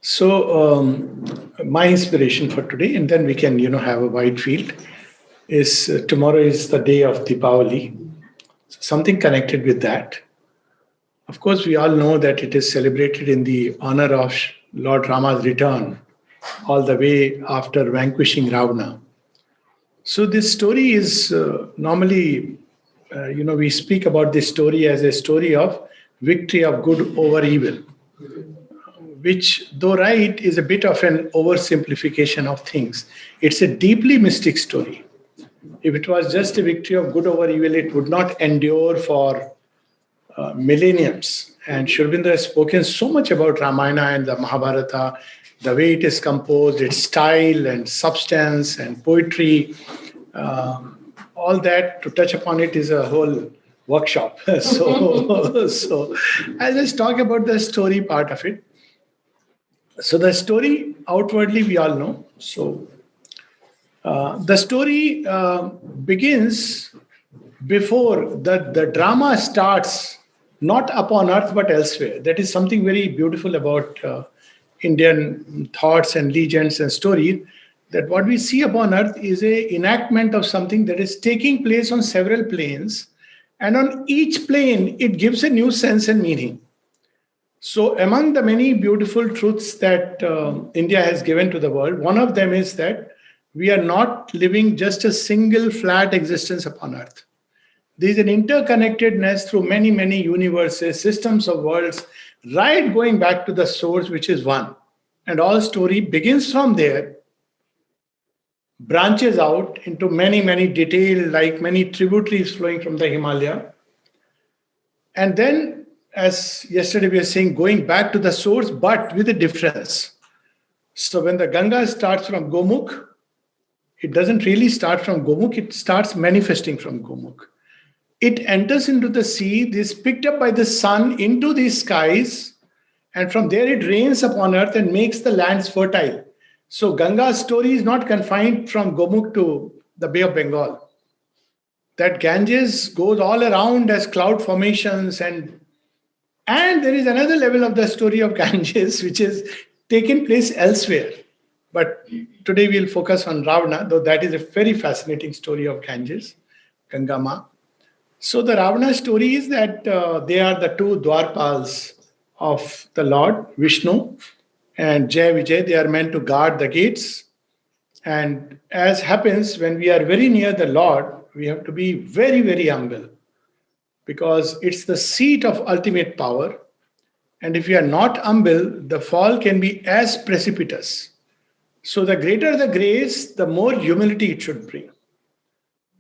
My inspiration for today, and then we can, have a wide field, is tomorrow is the day of Deepawali. So something connected with that. Of course, we all know that it is celebrated in the honor of Lord Rama's return, all the way after vanquishing Ravana. So this story is normally, we speak about this story as a story of victory of good over evil, which, though right, is a bit of an oversimplification of things. It's a deeply mystic story. If it was just a victory of good over evil, it would not endure for millenniums. And Sri Aurobindo has spoken so much about Ramayana and the Mahabharata, the way it is composed, its style and substance and poetry. All that, to touch upon it is a whole workshop. So I'll just talk about the story part of it. So the story outwardly we all know. So the story begins before the drama starts, not upon earth but elsewhere. That is something very beautiful about Indian thoughts and legends and stories. That what we see upon earth is a enactment of something that is taking place on several planes, and on each plane it gives a new sense and meaning. So, among the many beautiful truths that India has given to the world, one of them is that we are not living just a single flat existence upon earth. There is an interconnectedness through many, many universes, systems of worlds, right going back to the source, which is one. And all story begins from there, branches out into many, many detailed, like many tributaries flowing from the Himalaya. And then, as yesterday we were saying, going back to the source, but with a difference. So when the Ganga starts from Gomukh, it doesn't really start from Gomukh, it starts manifesting from Gomukh. It enters into the sea, this picked up by the sun into the skies, and from there it rains upon earth and makes the lands fertile. So Ganga's story is not confined from Gomukh to the Bay of Bengal. That Ganges goes all around as cloud formations, and there is another level of the story of Ganges which is taken place elsewhere. But today we'll focus on Ravana, though that is a very fascinating story of Ganges, Gangama. So the Ravana story is that they are the two Dwarpals of the Lord, Vishnu and Jai Vijay. They are meant to guard the gates. And as happens, when we are very near the Lord, we have to be very, very humble, because it's the seat of ultimate power. And if we are not humble, the fall can be as precipitous. So the greater the grace, the more humility it should bring.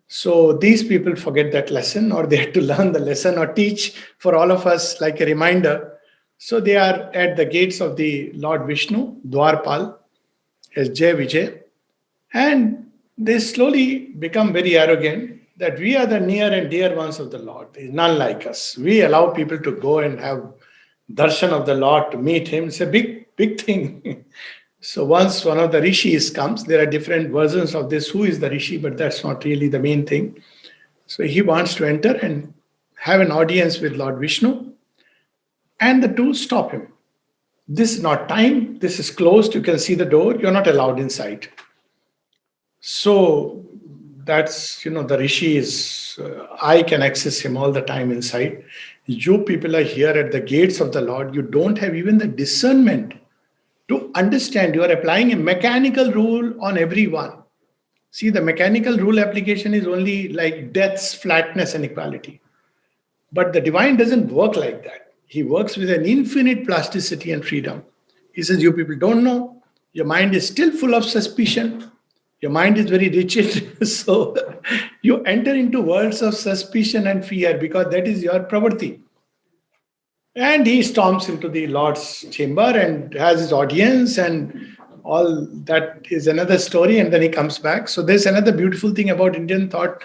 So these people forget that lesson, or they had to learn the lesson or teach for all of us like a reminder. So they are at the gates of the Lord Vishnu, Dwarpal, as Jai Vijay. And they slowly become very arrogant that we are the near and dear ones of the Lord. There is none like us. We allow people to go and have darshan of the Lord, to meet him. It's a big, big thing. So once one of the rishis comes, there are different versions of this. Who is the rishi? But that's not really the main thing. So he wants to enter and have an audience with Lord Vishnu. And the two stop him. This is not time. This is closed. You can see the door. You're not allowed inside. So that's, the rishi is, I can access him all the time inside. You people are here at the gates of the Lord. You don't have even the discernment to understand. You are applying a mechanical rule on everyone. See, the mechanical rule application is only like death's flatness and equality. But the divine doesn't work like that. He works with an infinite plasticity and freedom. He says, you people don't know. Your mind is still full of suspicion. Your mind is very rigid. So you enter into worlds of suspicion and fear because that is your property. And he storms into the Lord's chamber and has his audience, and all that is another story. And then he comes back. So there's another beautiful thing about Indian thought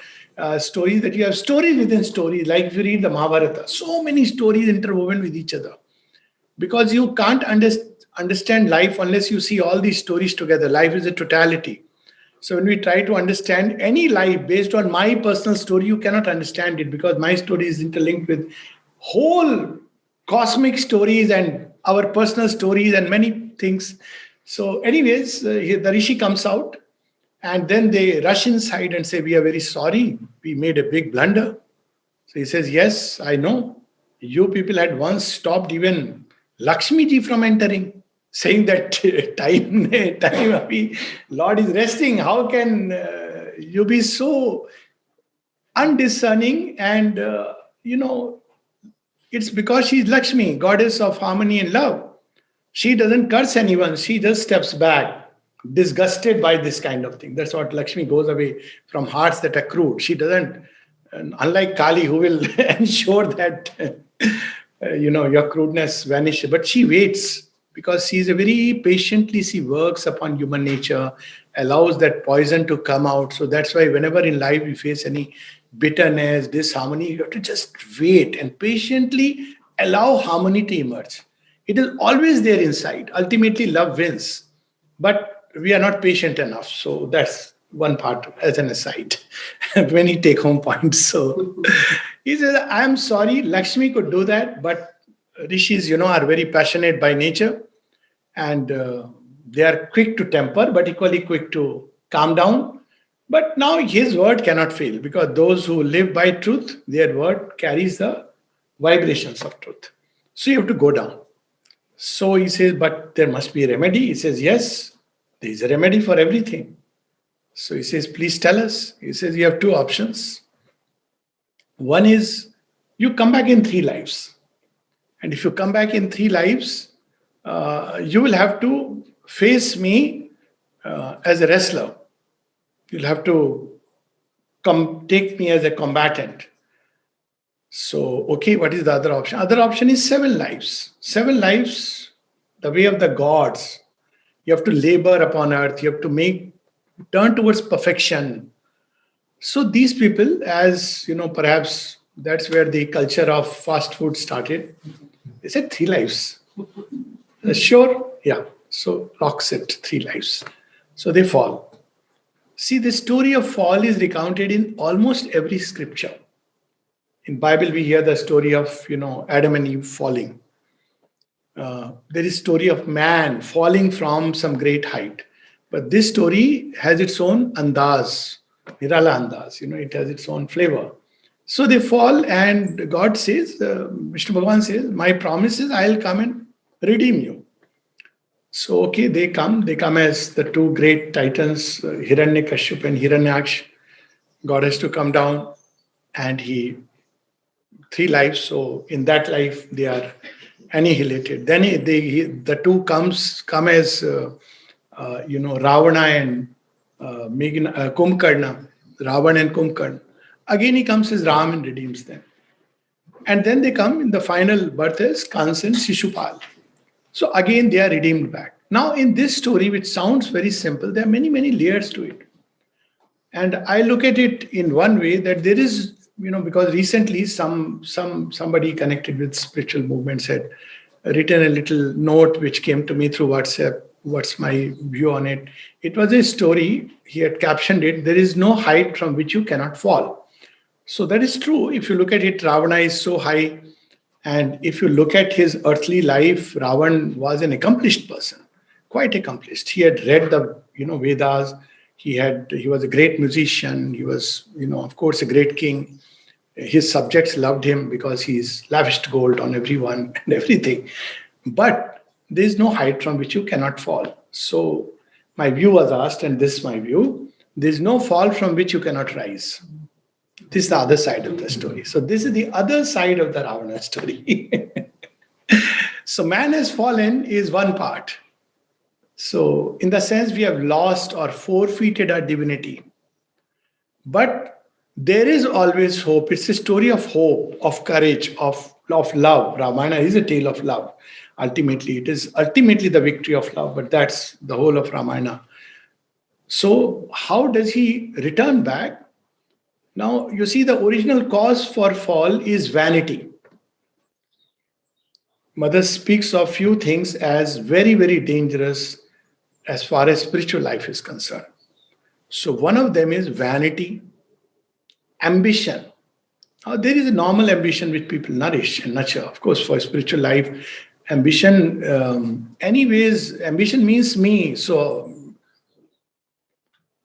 stories, that you have stories within stories. Like if you read the Mahabharata, so many stories interwoven with each other. Because you can't understand life unless you see all these stories together. Life is a totality. So when we try to understand any life based on my personal story, you cannot understand it, because my story is interlinked with whole cosmic stories and our personal stories and many things. So, anyways, the Rishi comes out, and then they rush inside and say, "We are very sorry. We made a big blunder." So he says, "Yes, I know. You people had once stopped even Lakshmi ji from entering, saying that time Lord is resting. How can you be so undiscerning?" And, it's because she's Lakshmi, goddess of harmony and love. She doesn't curse anyone. She just steps back, disgusted by this kind of thing. That's what Lakshmi goes away from hearts that are crude. She doesn't, and unlike Kali, who will ensure that your crudeness vanishes, but she waits because she's a very patiently. She works upon human nature, allows that poison to come out. So that's why whenever in life we face any bitterness, disharmony, you have to just wait and patiently allow harmony to emerge. It is always there inside. Ultimately, love wins. But we are not patient enough. So that's one part as an aside. When he take home points. So he says, "I am sorry, Lakshmi could do that, but rishis, are very passionate by nature, and they are quick to temper, but equally quick to calm down. But now his word cannot fail, because those who live by truth, their word carries the vibrations of truth. So you have to go down." So he says, "But there must be a remedy." He says, "Yes, there is a remedy for everything." So he says, "Please tell us." He says, "You have two options. One is you come back in 3 lives. And if you come back in 3 lives, you will have to face me as a wrestler. You'll have to come take me as a combatant." So, okay, what is the other option? Other option is 7 lives. 7 lives, the way of the gods. You have to labor upon earth. You have to turn towards perfection. So these people, as perhaps that's where the culture of fast food started. They said 3 lives. Sure, yeah. So rocks it, 3 lives. So they fall. See, the story of fall is recounted in almost every scripture. In Bible, we hear the story of Adam and Eve falling. There is story of man falling from some great height. But this story has its own andaz, nirala andaz. It has its own flavor. So they fall, and God says, Vishnu Bhagavan says, "My promise is I'll come and redeem you." So, okay, they come as the two great titans, Hiranyakashipu and Hiranyaksh. God has to come down, and 3 lives. So in that life, they are annihilated. Then the two come as Ravana and Kumbhakarna, Ravana and Kumbhakarna. Again, he comes as Ram and redeems them. And then they come in the final birth as Kansa and Shishupal. So again, they are redeemed back. Now, in this story, which sounds very simple, there are many, many layers to it. And I look at it in one way, that there is, because recently somebody connected with spiritual movements had written a little note which came to me through WhatsApp. What's my view on it? It was a story. He had captioned it, "There is no height from which you cannot fall." So that is true. If you look at it, Ravana is so high. And if you look at his earthly life, Ravana was an accomplished person, quite accomplished. He had read the Vedas. He was a great musician. He was, of course, a great king. His subjects loved him because he's lavished gold on everyone and everything. But there is no height from which you cannot fall. So my view was asked, and this is my view. There is no fall from which you cannot rise. This is the other side of the story. So this is the other side of the Ravana story. So man has fallen is one part. So in the sense we have lost or forfeited our divinity. But there is always hope. It's a story of hope, of courage, of love. Ramayana is a tale of love. Ultimately, it is ultimately the victory of love, but that's the whole of Ramayana. So how does he return back? Now, you see, the original cause for fall is vanity. Mother speaks of few things as very, very dangerous as far as spiritual life is concerned. So one of them is vanity, ambition. Now, there is a normal ambition which people nourish and nurture, of course, for spiritual life. ambition, anyways, ambition means me. So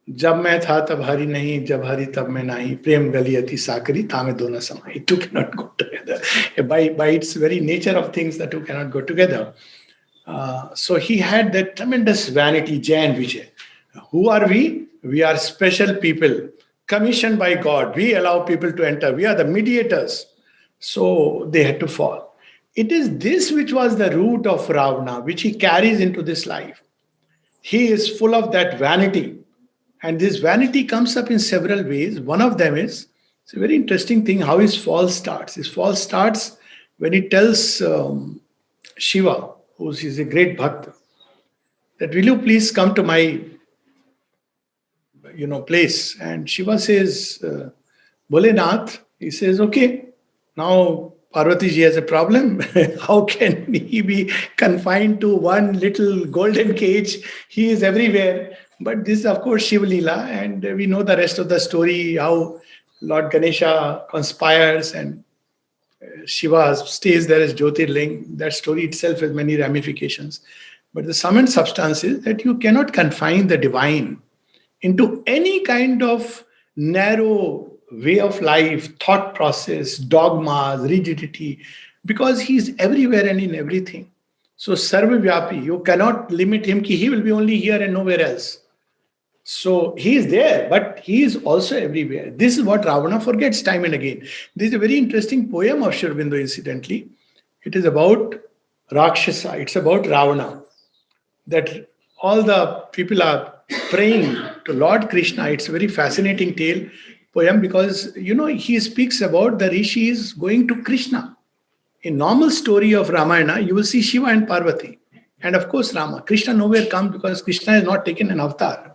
जब मैं था तब हरी नहीं, जब हरी तब मैं नहीं, प्रेम गली अति साकरी तामे दोनों समाई. Two cannot go together. By its very nature of things, the two cannot go together. So he had that tremendous vanity, Jay and Vijay. Who are we? We are special people, commissioned by God. We allow people to enter. We are the mediators. So they had to fall. It is this which was the root of Ravana, which he carries into this life. He is full of that vanity. And this vanity comes up in several ways. One of them is, it's a very interesting thing how his fall starts. His fall starts when he tells Shiva, who is a great bhakt, that will you please come to my place. And Shiva says, Bholenath, he says, okay, now Parvati ji has a problem. How can he be confined to one little golden cage? He is everywhere. But this is, of course, Shiva Leela, and we know the rest of the story, how Lord Ganesha conspires and Shiva stays there as Jyotirling. That story itself has many ramifications. But the sum and substance is that you cannot confine the divine into any kind of narrow way of life, thought process, dogmas, rigidity, because he's everywhere and in everything. So Sarvavyapi, you cannot limit him, he will be only here and nowhere else. So he is there, but he is also everywhere. This is what Ravana forgets time and again. This is a very interesting poem of Sri Aurobindo, incidentally. It is about Rakshasa, it's about Ravana. That all the people are praying to Lord Krishna. It's a very fascinating poem because, he speaks about the rishis going to Krishna. In normal story of Ramayana, you will see Shiva and Parvati. And of course, Rama. Krishna nowhere comes because Krishna has not taken an avatar.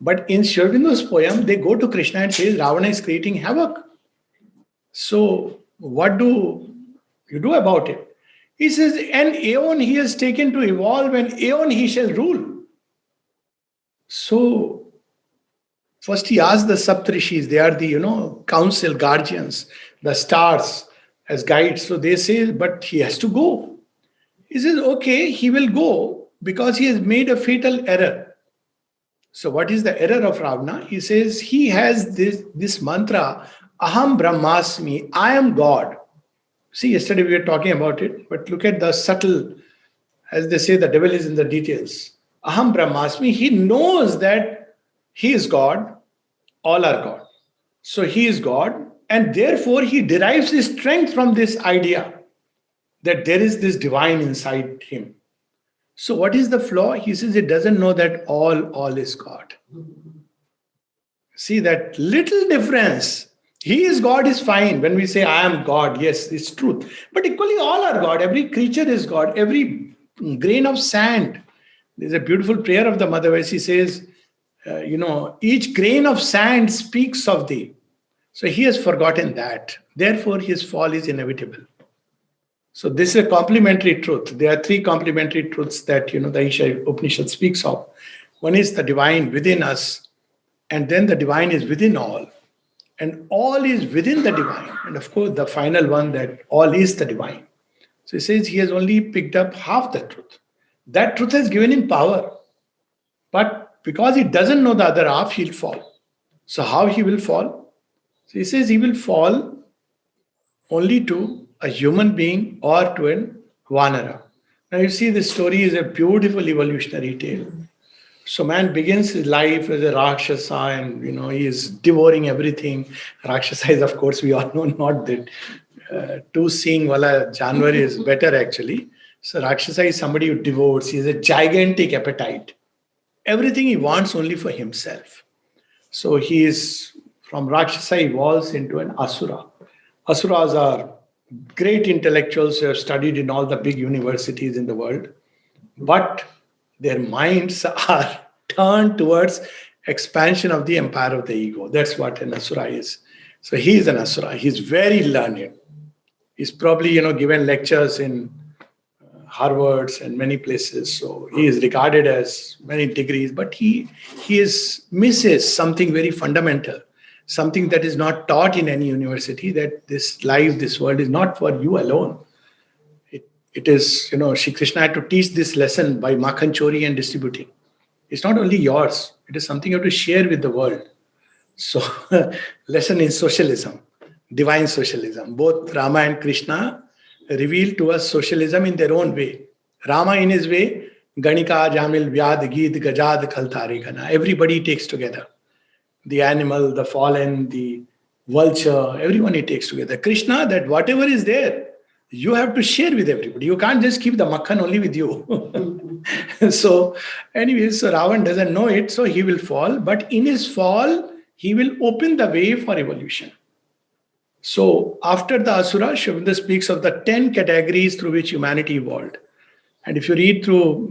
But in Sri Aurobindo's poem, they go to Krishna and say Ravana is creating havoc. So what do you do about it? He says, an aeon he has taken to evolve, and aeon he shall rule. So first he asks the Saptrishis, they are the, council guardians, the stars as guides. So they say, but he has to go. He says, okay, he will go because he has made a fatal error. So what is the error of Ravana? He says he has this mantra, Aham Brahmasmi, I am God. See, yesterday we were talking about it, but look at the subtle, as they say, the devil is in the details. Aham Brahmasmi, he knows that he is God, all are God. So he is God, and therefore he derives his strength from this idea that there is this divine inside him. So what is the flaw? He says he doesn't know that all is God. See that little difference. He is God is fine. When we say I am God, yes, it's truth. But equally all are God. Every creature is God. Every grain of sand. There's a beautiful prayer of the Mother where she says, each grain of sand speaks of thee. So he has forgotten that. Therefore his fall is inevitable. So this is a complementary truth. There are three complementary truths that the Isha Upanishad speaks of. One is the divine within us, and then the divine is within all, and all is within the divine. And of course, the final one, that all is the divine. So he says he has only picked up half the truth. That truth has given him power, but because he doesn't know the other half, he'll fall. So how he will fall? So he says he will fall only to a human being or to an Vanara. Now you see, this story is a beautiful evolutionary tale. So man begins his life as a Rakshasa, and he is devouring everything. Rakshasa is, of course, we all know, not that two seeing wala janwar is better actually. So Rakshasa is somebody who devours. He has a gigantic appetite. Everything he wants only for himself. So he is, from Rakshasa evolves into an Asura. Asuras are great intellectuals who have studied in all the big universities in the world, but their minds are turned towards expansion of the empire of the ego. That's what an Asura is. So he is an Asura. He's very learned. He's probably, given lectures in Harvards and many places. So he is regarded as many degrees, but he misses something very fundamental. Something that is not taught in any university, that this life, this world is not for you alone. It is, Shri Krishna had to teach this lesson by Makhan Chori and distributing. It's not only yours, it is something you have to share with the world. So, lesson in socialism, divine socialism. Both Rama and Krishna reveal to us socialism in their own way. Rama in his way, Ganika, Jamil, Vyad, Geet, Gajad, Khaltari, Gana. Everybody takes together. The animal, the fallen, the vulture, everyone he takes together. Krishna, that whatever is there, you have to share with everybody. You can't just keep the makhan only with you. So, anyways, so Ravan doesn't know it, so he will fall. But in his fall, he will open the way for evolution. So, after the Asura, Sri Aurobindo speaks of the 10 categories through which humanity evolved. And if you read through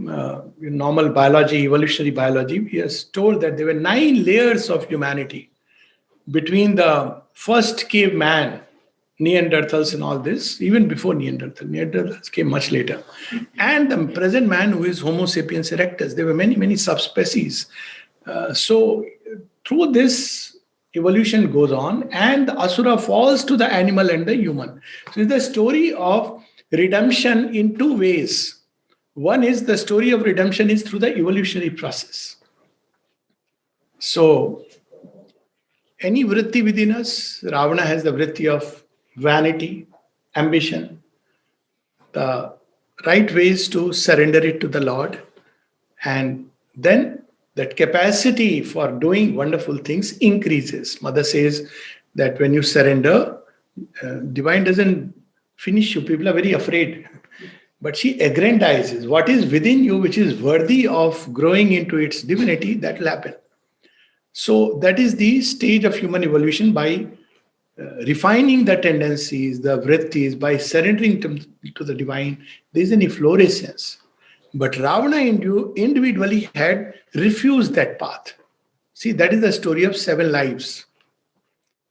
normal biology, evolutionary biology, he has told that there were 9 layers of humanity between the first caveman, Neanderthals and all this, even before Neanderthals came much later, and the present man who is Homo sapiens erectus. There were many, many subspecies. So through this, evolution goes on, and the Asura falls to the animal and the human. So it's the story of redemption in 2 ways. One is the story of redemption is through the evolutionary process. So, any vritti within us, Ravana has the vritti of vanity, ambition. The right way is to surrender it to the Lord. And then that capacity for doing wonderful things increases. Mother says that when you surrender, divine doesn't finish you. People are very afraid. But she aggrandizes what is within you, which is worthy of growing into its divinity, that will happen. So that is the stage of human evolution, by refining the tendencies, the vrittis, by surrendering to the divine. There is an efflorescence. But Ravana individually had refused that path. See, that is the story of 7 lives.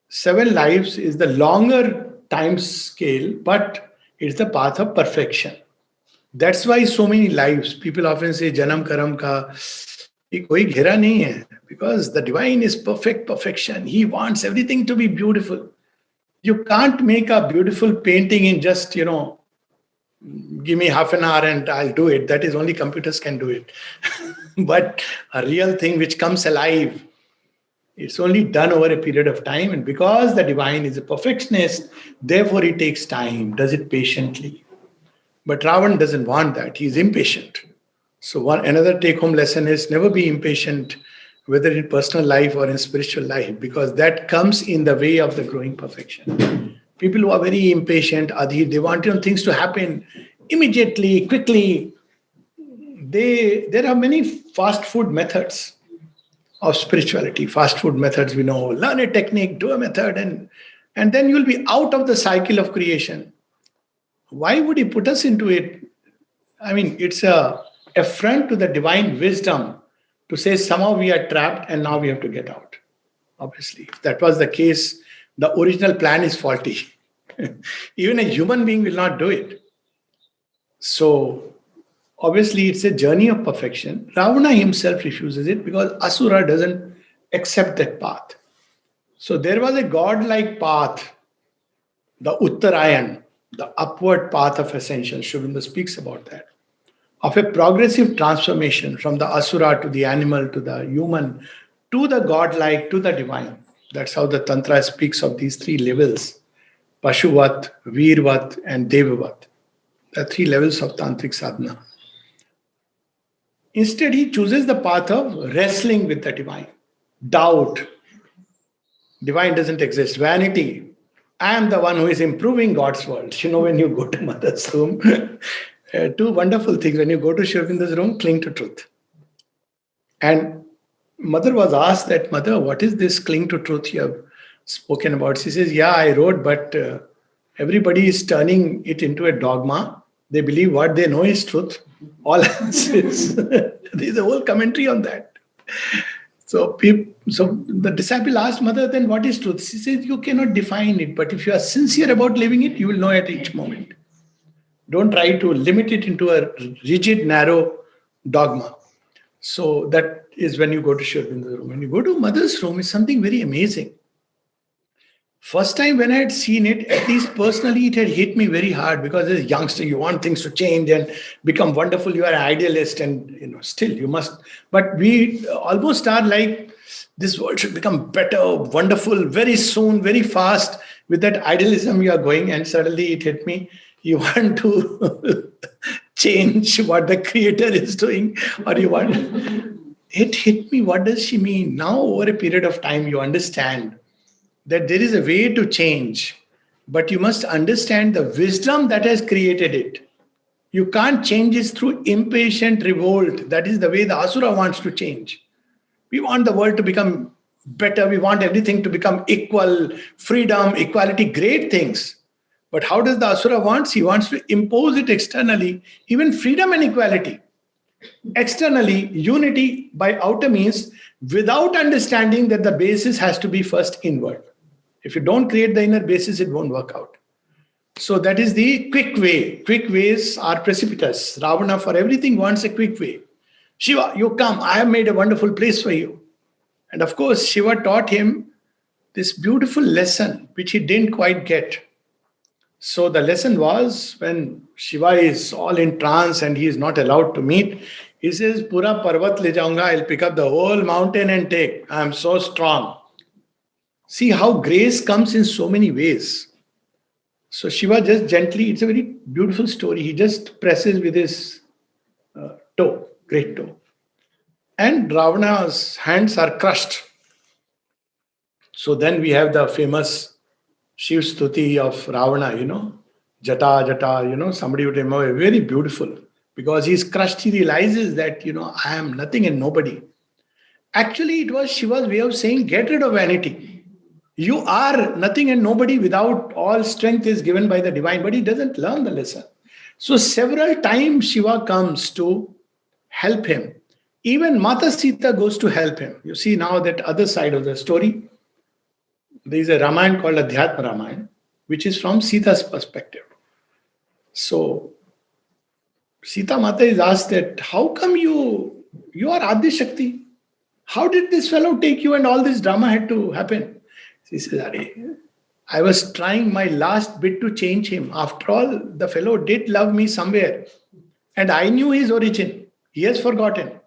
7 lives is the longer time scale, but it's the path of perfection. That's why so many lives, people often say, Janam Karam ka koi ghera nahi hai, because the divine is perfection. He wants everything to be beautiful. You can't make a beautiful painting in just, give me half an hour and I'll do it. That is only computers can do it. But a real thing which comes alive, it's only done over a period of time. And because the divine is a perfectionist, therefore it takes time, does it patiently. But Ravan doesn't want that. He's impatient. So another take-home lesson is never be impatient, whether in personal life or in spiritual life, because that comes in the way of the growing perfection. People who are very impatient, they want things to happen immediately, quickly. There are many fast food methods of spirituality. Fast food methods, we know. Learn a technique, do a method, and then you'll be out of the cycle of creation. Why would he put us into it? I mean, it's a affront to the divine wisdom to say somehow we are trapped and now we have to get out. Obviously, if that was the case, the original plan is faulty. Even a human being will not do it. So, obviously, it's a journey of perfection. Ravana himself refuses it because Asura doesn't accept that path. So, there was a godlike path, the Uttarayan, the upward path of ascension. Sri Aurobindo speaks about that, of a progressive transformation from the Asura to the animal to the human to the godlike to the divine. That's how the Tantra speaks of these 3 levels: Pashuvat, Veervat, and Devavat. The 3 levels of Tantric sadhana. Instead, he chooses the path of wrestling with the divine. Doubt. Divine doesn't exist. Vanity. I am the one who is improving God's world. When you go to Mother's room, 2 wonderful things. When you go to Sri Aurobindo's room, cling to truth. And Mother was asked that, Mother, what is this cling to truth you have spoken about? She says, yeah, I wrote, but everybody is turning it into a dogma. They believe what they know is truth. All else is. There's a whole commentary on that. So the disciple asked Mother, then what is truth? She says, you cannot define it, but if you are sincere about living it, you will know at each moment. Don't try to limit it into a rigid, narrow dogma. So that is when you go to Sri Aurobindo's room. When you go to Mother's room, it's something very amazing. First time when I had seen it, at least personally, it had hit me very hard because as a youngster, you want things to change and become wonderful. You are an idealist, and still you must. But we almost are like this world should become better, wonderful, very soon, very fast. With that idealism, you are going, and suddenly it hit me. You want to change what the creator is doing, or you want. It hit me. What does she mean? Now, over a period of time, you understand that there is a way to change, but you must understand the wisdom that has created it. You can't change it through impatient revolt. That is the way the Asura wants to change. We want the world to become better. We want everything to become equal, freedom, equality, great things. But how does the Asura wants? He wants to impose it externally, even freedom and equality. Externally, unity by outer means, without understanding that the basis has to be first inward. If you don't create the inner basis, it won't work out. So that is the quick way. Quick ways are precipitous. Ravana for everything wants a quick way. Shiva, you come. I have made a wonderful place for you. And of course, Shiva taught him this beautiful lesson, which he didn't quite get. So the lesson was when Shiva is all in trance and he is not allowed to meet, he says, Pura Parvat le jaunga, I'll pick up the whole mountain and take. I am so strong. See how grace comes in so many ways. So Shiva just gently, it's a very beautiful story. He just presses with his toe, great toe. And Ravana's hands are crushed. So then we have the famous Shiv Stuti of Ravana, Jata, Jata, somebody would remember, very beautiful. Because he's crushed, he realizes that, I am nothing and nobody. Actually, it was Shiva's way of saying, get rid of vanity. You are nothing and nobody without all strength is given by the divine, but he doesn't learn the lesson. So several times Shiva comes to help him. Even Mata Sita goes to help him. You see now that other side of the story. There is a Ramayana called Adhyatma Ramayana, which is from Sita's perspective. So Sita Mata is asked that, how come you are Adi Shakti? How did this fellow take you and all this drama had to happen? She says, I was trying my last bit to change him. After all, the fellow did love me somewhere. And I knew his origin. He has forgotten.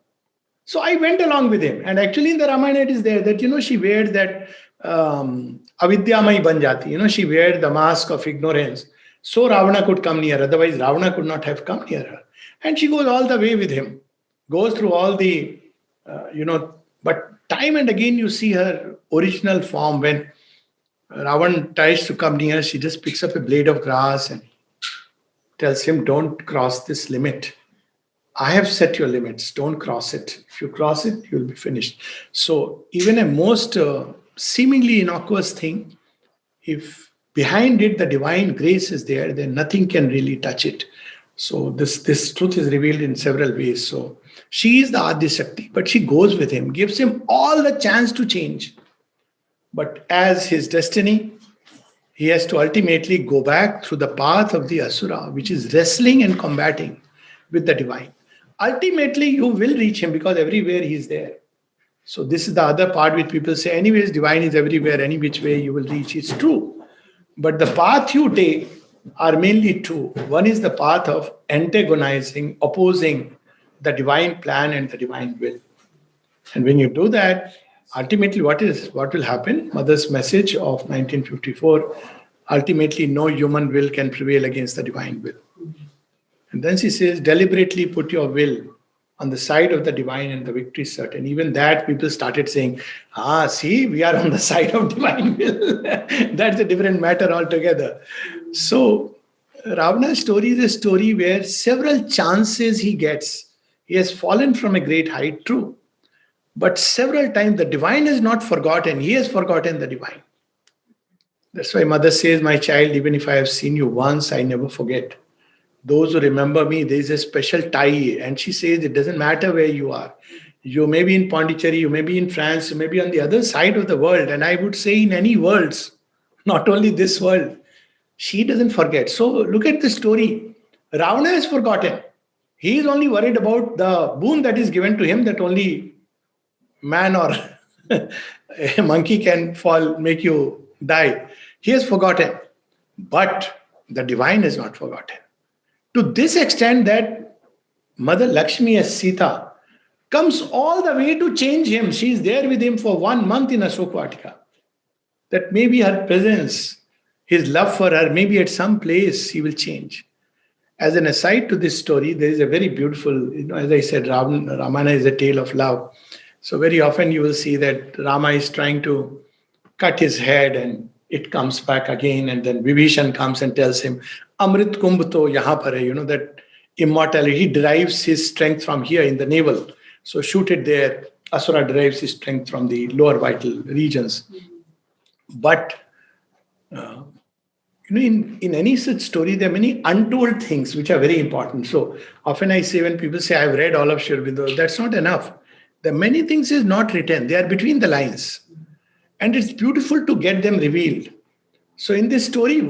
So I went along with him. And actually in the Ramayana it is there that, she wears that avidyamai banjati. She wears the mask of ignorance. So Ravana could come near. Otherwise Ravana could not have come near her. And she goes all the way with him. Goes through all the, but time and again you see her original form. When Ravan tries to come near, she just picks up a blade of grass and tells him, don't cross this limit. I have set your limits. Don't cross it. If you cross it, you'll be finished. So even a most seemingly innocuous thing, if behind it the divine grace is there, then nothing can really touch it. So this truth is revealed in several ways. So she is the Adi Shakti, but she goes with him, gives him all the chance to change. But as his destiny, he has to ultimately go back through the path of the Asura, which is wrestling and combating with the divine. Ultimately, you will reach him because everywhere he is there. So this is the other part which people say, anyways, divine is everywhere, any which way you will reach. It's true. But the path you take are mainly two. One is the path of antagonizing, opposing the divine plan and the divine will. And when you do that, ultimately what will happen? Mother's message of 1954, ultimately no human will can prevail against the divine will. And then she says, deliberately put your will on the side of the divine and the victory is certain. Even that people started saying, see, we are on the side of divine will. That's a different matter altogether. So Ravana's story is a story where several chances he gets. He has fallen from a great height, true. But several times the divine is not forgotten. He has forgotten the divine. That's why mother says, my child, even if I have seen you once, I never forget. Those who remember me, there is a special tie. And she says, it doesn't matter where you are. You may be in Pondicherry, you may be in France, you may be on the other side of the world. And I would say in any worlds, not only this world. She doesn't forget. So look at the story. Ravana has forgotten. He is only worried about the boon that is given to him, that only man or a monkey can fall, make you die. He has forgotten. But the divine is not forgotten. To this extent that Mother Lakshmi as Sita comes all the way to change him. She is there with him for 1 month in Ashokvatika. That maybe her presence, his love for her, maybe at some place he will change. As an aside to this story, there is a very beautiful, as I said, Ramana is a tale of love. So very often you will see that Rama is trying to cut his head and it comes back again. And then Vibhishan comes and tells him, Amrit Kumbh to yahan par hai, that immortality. He derives his strength from here in the navel. So shoot it there. Asura derives his strength from the lower vital regions. But in any such story, there are many untold things which are very important. So often I say, when people say, I've read all of Sri Aurobindo, that's not enough. There are many things is not written. They are between the lines. And it's beautiful to get them revealed. So in this story,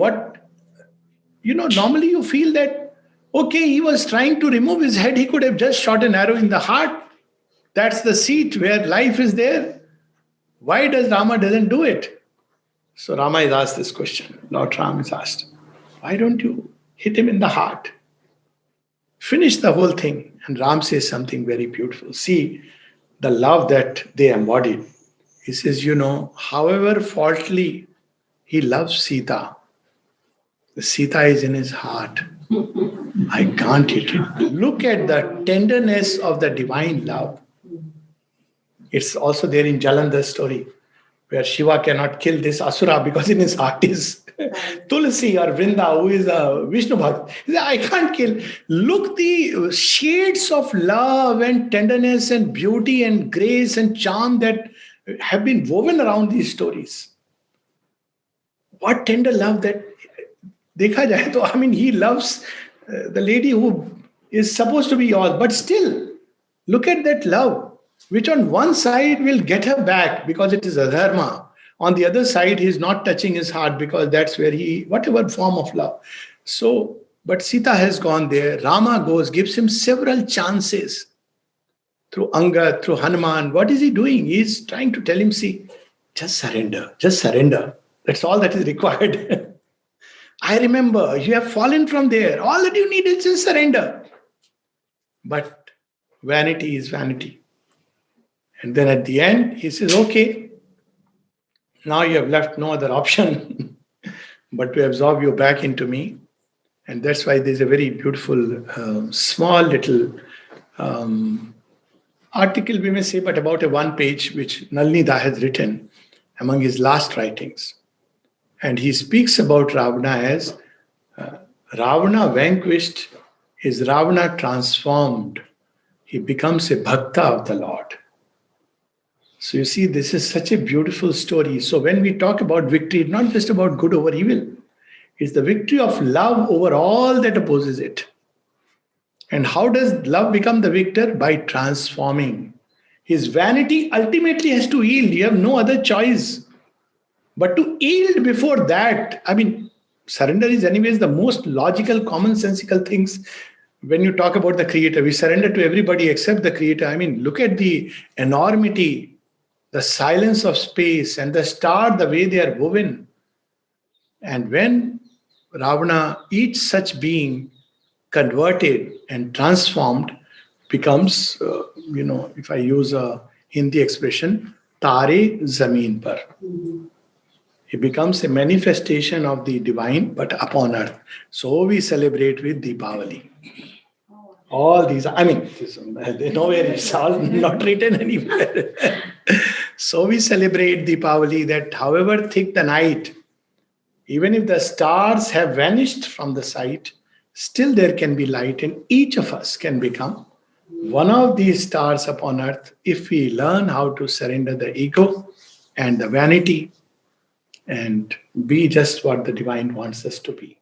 normally you feel that, okay, he was trying to remove his head. He could have just shot an arrow in the heart. That's the seat where life is there. Why does Rama doesn't do it? So Rama is asked this question. Lord Rama is asked, why don't you hit him in the heart? Finish the whole thing. And Ram says something very beautiful. See the love that they embodied. He says, however faultily he loves Sita, the Sita is in his heart. I can't hit it. Look at the tenderness of the divine love. It's also there in Jalandhar's story, where Shiva cannot kill this Asura because in his heart is Tulsi or Vrinda, who is a Vishnu Bhakt. He says, I can't kill. Look the shades of love and tenderness and beauty and grace and charm that have been woven around these stories. What tender love that, dekha jaye to, he loves the lady who is supposed to be yours, but still, look at that love, which on one side will get her back because it is adharma. On the other side, he is not touching his heart because that's where whatever form of love. So, but Sita has gone there. Rama goes, gives him several chances through Angad, through Hanuman. What is he doing? He's trying to tell him, see, just surrender, just surrender. That's all that is required. I remember you have fallen from there. All that you need is just surrender. But vanity is vanity. And then at the end, he says, okay, now you have left no other option but to absorb you back into me. And that's why there's a very beautiful, small little article, we may say, but about a one page, which Nalnida has written among his last writings. And he speaks about Ravana as Ravana vanquished is Ravana transformed. He becomes a bhakta of the Lord. So you see, this is such a beautiful story. So when we talk about victory, it's not just about good over evil. It's the victory of love over all that opposes it. And how does love become the victor? By transforming. His vanity ultimately has to yield. You have no other choice. But to yield before that, surrender is anyways the most logical, commonsensical things. When you talk about the Creator, we surrender to everybody except the Creator. Look at the enormity, the silence of space, and the star, the way they are woven. And when Ravana, each such being converted and transformed, becomes, if I use a Hindi expression, Tare Zameen Par. He becomes a manifestation of the divine, but upon earth. So we celebrate with Deepawali. All these, nowhere, it's all not written anywhere. So we celebrate Deepawali, that however thick the night, even if the stars have vanished from the sight, still there can be light, and each of us can become one of these stars upon earth if we learn how to surrender the ego and the vanity and be just what the divine wants us to be.